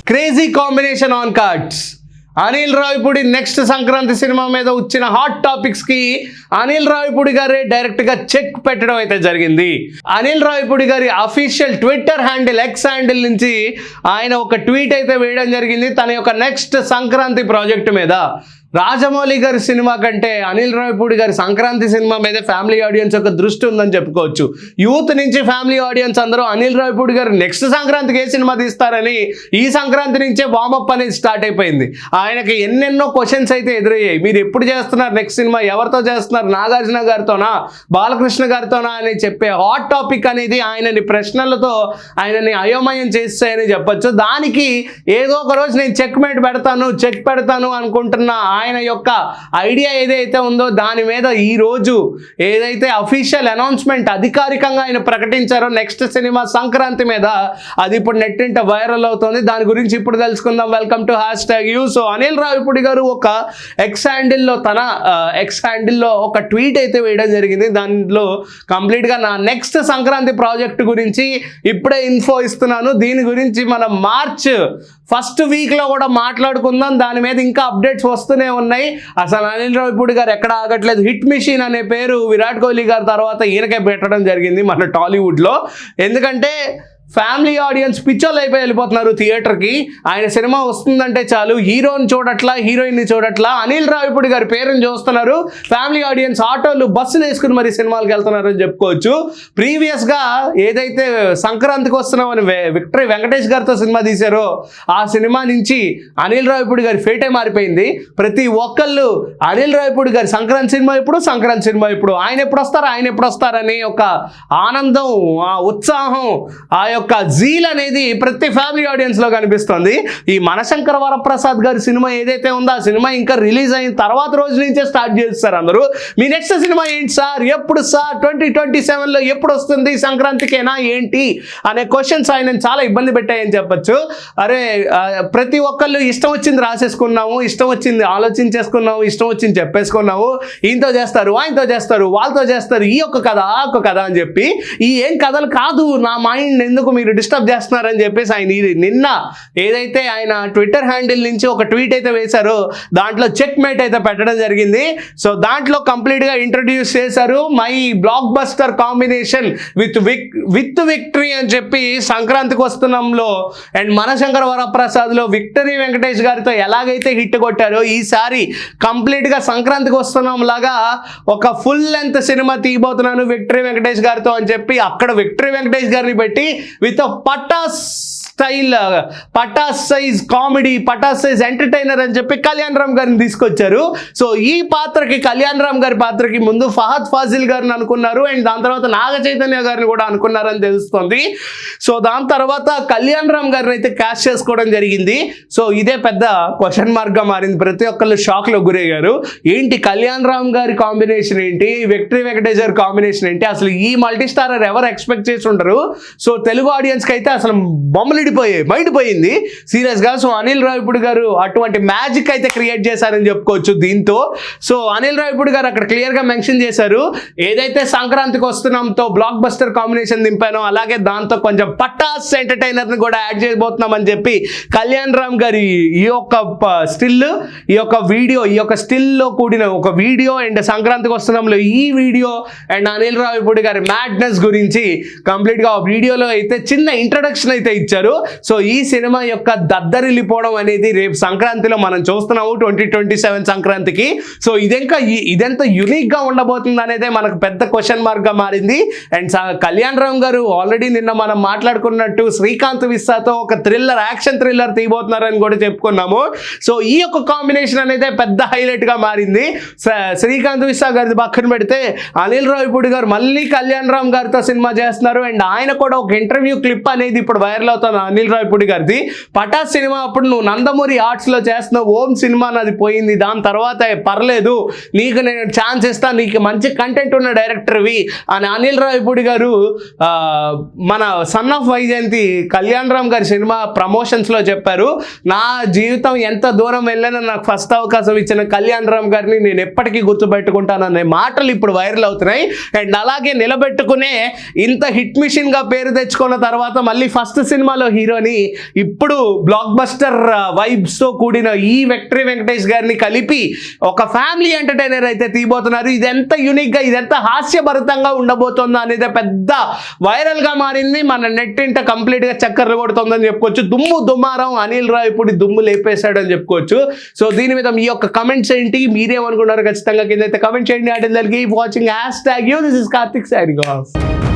Crazy combination on cards. Anil Ravipudi next Sankranti cinema మీద వచ్చిన hot టాపిక్స్కి Anil Ravipudi గారే డైరెక్ట్గా చెక్ పెట్టడం అయితే జరిగింది. అనిల్ రావిపూడి గారి official Twitter handle X handle నుంచి ఆయన ఒక ట్వీట్ అయితే వేయడం జరిగింది తన యొక్క నెక్స్ట్ సంక్రాంతి ప్రాజెక్టు మీద. రాజమౌళి గారి సినిమా కంటే అనిల్ రావిపూడి గారి సంక్రాంతి సినిమా మీద ఫ్యామిలీ ఆడియన్స్ యొక్క దృష్టి ఉందని చెప్పుకోవచ్చు. యూత్ నుంచి ఫ్యామిలీ ఆడియన్స్ అందరూ అనిల్ రావిపూడి గారు నెక్స్ట్ సంక్రాంతికి ఏ సినిమా తీస్తారని ఈ సంక్రాంతి నుంచే వార్మప్ అనేది స్టార్ట్ అయిపోయింది. ఆయనకి ఎన్నెన్నో క్వశ్చన్స్ అయితే ఎదురయ్యాయి. మీరు ఎప్పుడు చేస్తున్నారు నెక్స్ట్ సినిమా, ఎవరితో చేస్తున్నారు, నాగార్జున గారితోనా బాలకృష్ణ గారితోనా అని చెప్పే హాట్ టాపిక్ అనేది ఆయనని ప్రశ్నలతో ఆయనని అయోమయం చేస్తాయని చెప్పొచ్చు. దానికి ఏదో ఒక రోజు నేను చెక్ పెడతాను అనుకుంటున్న ఆయన యొక్క ఐడియా ఏదైతే ఉందో దాని మీద ఈ రోజు ఏదైతే అఫీషియల్ అనౌన్స్మెంట్ అధికారికంగా ఆయన ప్రకటించారో నెక్స్ట్ సినిమా సంక్రాంతి మీద, అది ఇప్పుడు నెట్టింట వైరల్ అవుతుంది. దాని గురించి ఇప్పుడు తెలుసుకుందాం. Welcome to #you. So Anil Ravipudi గారు ఒక ఎక్స్ హ్యాండిల్లో ఒక ట్వీట్ అయితే వేయడం జరిగింది. దానిలో కంప్లీట్గా నా నెక్స్ట్ సంక్రాంతి ప్రాజెక్ట్ గురించి ఇప్పుడే ఇన్ఫో ఇస్తున్నాను. దీని గురించి మనం మార్చ్ ఫస్ట్ వీక్లో కూడా మాట్లాడుకుందాం. దాని మీద ఇంకా అప్డేట్స్ వస్తూనే ఉన్నాయి. అసలు అనిల్ రావిపూడి గారు ఎక్కడ ఆగట్లేదు. హిట్ మిషన్ అనే పేరు విరాట్ కోహ్లీ గారి తర్వాత ఈయనకే పెట్టడం జరిగింది మన టాలీవుడ్లో. ఎందుకంటే ఫ్యామిలీ ఆడియన్స్ పిచ్చోళ్ళు అయిపోయి వెళ్ళిపోతున్నారు థియేటర్కి. ఆయన సినిమా వస్తుందంటే చాలు హీరోని చూడట్లా, హీరోయిన్ని చూడట్లా, అనిల్ రావిపూడి గారి పేరుని చూస్తున్నారు. ఫ్యామిలీ ఆడియన్స్ ఆటోలు బస్సులు వేసుకుని మరి సినిమాలకు వెళ్తున్నారు అని చెప్పుకోవచ్చు. ప్రీవియస్గా ఏదైతే సంక్రాంతికి వస్తున్నామని విక్టరీ వెంకటేష్ గారితో సినిమా తీశారో ఆ సినిమా నుంచి అనిల్ రావిపూడి గారి ఫేటే మారిపోయింది. ప్రతి ఒక్కళ్ళు అనిల్ రావిపూడి గారి సంక్రాంతి సినిమా ఇప్పుడు ఆయన ఎప్పుడు వస్తారని ఒక ఆనందం, ఆ ఉత్సాహం, ఆ యొక్క జీల్ అనేది ప్రతి ఫ్యామిలీ ఆడియన్స్ లో కనిపిస్తుంది. ఈ మనశంకర వరప్రసాద్ గారి సినిమా ఏదైతే ఉందో ఆ సినిమా ఇంకా రిలీజ్ అయిన తర్వాత రోజు నుంచే స్టార్ట్ చేస్తారు అందరూ. మీ నెక్స్ట్ సినిమా ఏంటి సార్, ఎప్పుడు సార్, 2027లో ఎప్పుడు వస్తుంది, సంక్రాంతికేనా ఏంటి అనే క్వశ్చన్స్ ఆయన చాలా ఇబ్బంది పెట్టాయని చెప్పచ్చు. అరే ప్రతి ఒక్కళ్ళు ఇష్టం వచ్చింది రాసేసుకున్నాము, ఇష్టం వచ్చింది ఆలోచించేసుకున్నాము, ఇష్టం వచ్చింది చెప్పేసుకున్నాము. ఈయనతో చేస్తారు, ఆయనతో చేస్తారు, వాళ్ళతో చేస్తారు, ఈ ఒక్క కథ ఆ ఒక్క కథ అని చెప్పి ఈ ఏం కథలు కాదు, నా మైండ్ ఎందుకు మీరు డిస్టర్బ్ చేస్తున్నారని చెప్పేసి ఆయన నిన్న ఏదైతే ఆయన ట్విట్టర్ హ్యాండిల్ నుంచి ఒక ట్వీట్ అయితే వేశారో దాంట్లో చెక్ మేట్ అయితే పెట్టడం జరిగింది. సో దాంట్లో కంప్లీట్గా ఇంట్రడ్యూస్ చేశారు my block buster combination with victory అని చెప్పి సంక్రాంతికి వస్తున్నాంలో అండ్ మనశంకర వరప్రసాద్లో విక్టరీ వెంకటేష్ గారితో ఎలాగైతే హిట్ కొట్టారో ఈసారి కంప్లీట్గా సంక్రాంతికి వస్తున్నాం లాగా ఒక ఫుల్ లెంత్ సినిమా తీయబోతున్నాను విక్టరీ వెంకటేష్ గారితో అని చెప్పి అక్కడ విక్టరీ వెంకటేష్ గారిని పెట్టి with Pataas style, Pataas size comedy, Pataas size entertainer అని చెప్పి కళ్యాణ్ రామ్ గారిని తీసుకొచ్చారు. సో ఈ పాత్రకి కళ్యాణ్ రామ్ గారి పాత్రకి ముందు ఫహద్ ఫాజిల్ గారిని అనుకున్నారు అండ్ దాని తర్వాత నాగ చైతన్య గారిని కూడా అనుకున్నారని తెలుస్తుంది. సో దాని తర్వాత కళ్యాణ్ రామ్ గారిని అయితే క్యాస్ట్ చేసుకోవడం జరిగింది. సో ఇదే పెద్ద క్వశ్చన్ మార్క్గా మారింది. ప్రతి ఒక్కళ్ళు షాక్లో గురయ్యారు. ఏంటి కళ్యాణ్ రామ్ గారి కాంబినేషన్ ఏంటి, విక్టరీ వెంకటేష్ గారి కాంబినేషన్ ఏంటి, అసలు ఈ మల్టీ స్టారర్ ఎవరు ఎక్స్పెక్ట్ చేసి ఉంటారు. సో తెలుగు ఆడియన్స్కి అయితే అసలు బొమ్మలు మైండ్ పోయింది సీరియస్గా. సో అనిల్ రావిపూడి గారు అటువంటి మ్యాజిక్ అయితే క్రియేట్ చేశారని చెప్పుకోవచ్చు దీంతో. సో అనిల్ రావిపూడి గారు అక్కడ క్లియర్గా మెన్షన్ చేశారు, ఏదైతే సంక్రాంతికి వస్తున్నాంతో బ్లాక్ బస్టర్ కాంబినేషన్ దింపానో అలాగే దాంతో కొంచెం పటాస్ ఎంటర్టైనర్ని కూడా యాడ్ చేయబోతున్నామని చెప్పి కళ్యాణ్ రామ్ గారి ఈ యొక్క స్టిల్లో కూడిన ఒక వీడియో అండ్ సంక్రాంతికి వస్తున్నాంలో ఈ వీడియో అండ్ అనిల్ రావిపూడి గారి మ్యాడ్నెస్ గురించి కంప్లీట్గా ఆ వీడియోలో అయితే చిన్న ఇంట్రడక్షన్ అయితే ఇచ్చారు. సో ఈ సినిమా యొక్క దద్దరిల్లిపోవడం అనేది రేపు సంక్రాంతిలో మనం చూస్తున్నాము 2027 సంక్రాంతికి. సో ఇదెంత యునిక్గా ఉండబోతుంది అనేది మనకు పెద్ద క్వశ్చన్ మార్క్గా మారింది. అండ్ కళ్యాణ్ రామ్ గారు ఆల్రెడీ నిన్న మనం మాట్లాడుకున్నట్టు శ్రీకాంత్ విస్సాతో ఒక యాక్షన్ థ్రిల్లర్ తీయబోతున్నారని కూడా చెప్పుకున్నాము. సో ఈ యొక్క కాంబినేషన్ అనేది పెద్ద హైలైట్గా మారింది. శ్రీకాంత్ విస్సా గారిది పక్కన పెడితే అనిల్ రావిపూడి గారు మళ్ళీ కళ్యాణ్ రామ్ గారితో సినిమా చేస్తున్నారు అండ్ ఆయన కూడా ఒక ఇంటర్వ్యూ క్లిప్ అనేది ఇప్పుడు వైరల్ అవుతుంది అనిల్ రావిపూడి గారిది. పటాస్ సినిమా అప్పుడు నువ్వు నందమూరి ఆర్ట్స్లో చేస్తున్నావు, ఓం సినిమా నాది పోయింది, దాని తర్వాత పర్లేదు నీకు నేను ఛాన్స్ ఇస్తాను, నీకు మంచి కంటెంట్ ఉన్న డైరెక్టర్వి అని అనిల్ రావిపూడి గారు మన సన్ ఆఫ్ వైజయంతి కళ్యాణ్ రామ్ గారి సినిమా ప్రమోషన్స్లో చెప్పారు. నా జీవితం ఎంత దూరం వెళ్ళినా నాకు ఫస్ట్ అవకాశం ఇచ్చిన కళ్యాణ్ రామ్ గారిని నేను ఎప్పటికీ గుర్తుపెట్టుకుంటాననే మాటలు ఇప్పుడు వైరల్ అవుతున్నాయి. అండ్ అలాగే నిలబెట్టుకునే ఇంత హిట్ మిషన్గా పేరు తెచ్చుకున్న తర్వాత మళ్ళీ ఫస్ట్ సినిమాలో హీరోని ఇప్పుడు బ్లాక్ బస్టర్ వైబ్స్ తో కూడిన ఈ విక్టరీ వెంకటేష్ గారిని కలిపి ఒక ఫ్యామిలీ ఎంటర్టైనర్ అయితే తీయబోతున్నారు. ఇది ఎంత యూనిక్ గా, ఇది ఎంత హాస్యభరితంగా ఉండబోతుందో అనేది పెద్ద వైరల్ గా మారింది. మన నెట్ ఇంట కంప్లీట్ గా చక్కర్లు కొడుతుందని చెప్పుకోవచ్చు. దుమ్ము దుమారం అనిల్ రావిపూడి దుమ్ము లేపేశాడు అని చెప్పుకోవచ్చు. సో దీని మీద మీ యొక్క కమెంట్స్ ఏంటి, మీరేమనుకున్నారు ఖచ్చితంగా కింద అయితే కమెంట్ చేయండి. అటు keep watching #you. This is Karthik signing off.